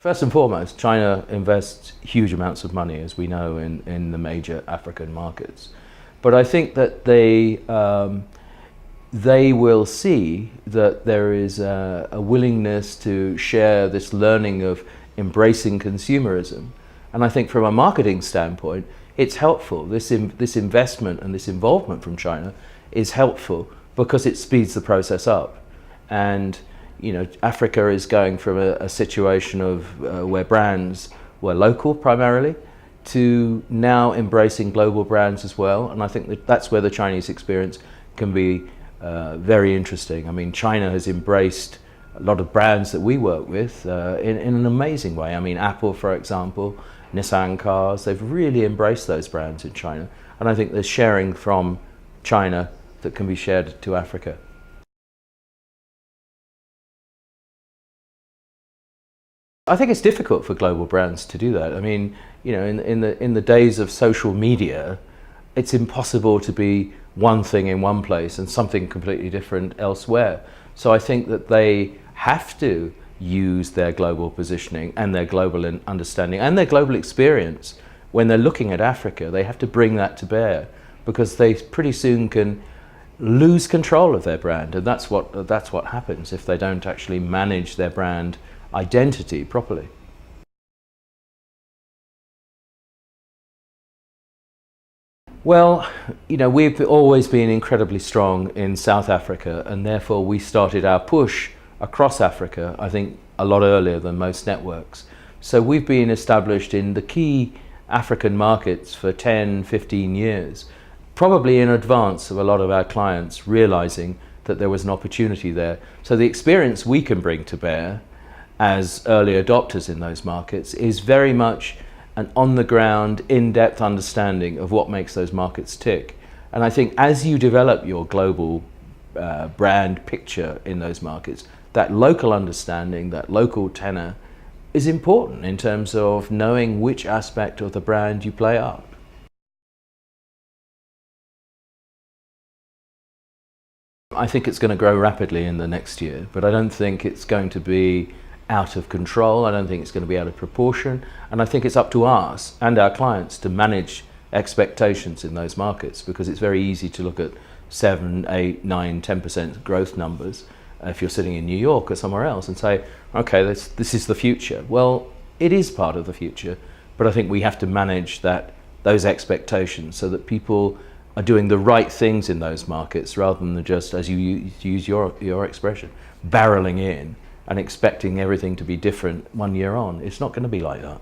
First and foremost, China invests huge amounts of money, as we know, in the major African markets. But I think that they will see that there is a willingness to share this learning of embracing consumerism. And I think from a marketing standpoint, it's helpful. This investment and this involvement from China is helpful because it speeds the process up. And you know, Africa is going from a situation of where brands were local primarily to now embracing global brands as well. And I think that's where the Chinese experience can be very interesting. I mean, China has embraced a lot of brands that we work with in an amazing way. I mean, Apple, for example, Nissan cars, they've really embraced those brands in China. And I think there's sharing from China that can be shared to Africa. I think it's difficult for global brands to do that. I mean, you know, in the days of social media, it's impossible to be one thing in one place and something completely different elsewhere. So I think that they have to use their global positioning and their global understanding and their global experience when they're looking at Africa. They have to bring that to bear because they pretty soon can lose control of their brand, and that's what happens if they don't actually manage their brand identity properly. Well, you know, we've always been incredibly strong in South Africa, and therefore we started our push across Africa, I think, a lot earlier than most networks. So we've been established in the key African markets for 10, 15 years, probably in advance of a lot of our clients realizing that there was an opportunity there. So the experience we can bring to bear as early adopters in those markets is very much an on-the-ground, in-depth understanding of what makes those markets tick. And I think as you develop your global brand picture in those markets, that local understanding, that local tenor is important in terms of knowing which aspect of the brand you play up. I think it's going to grow rapidly in the next year, but I don't think it's going to be out of control. I don't think it's going to be out of proportion. And I think it's up to us and our clients to manage expectations in those markets, because it's very easy to look at 7, 8, 9, 10% growth numbers if you're sitting in New York or somewhere else and say, okay, this is the future. Well, it is part of the future, but I think we have to manage those expectations so that people are doing the right things in those markets rather than just, as you use your expression, barreling in and expecting everything to be different 1 year on. It's not going to be like that.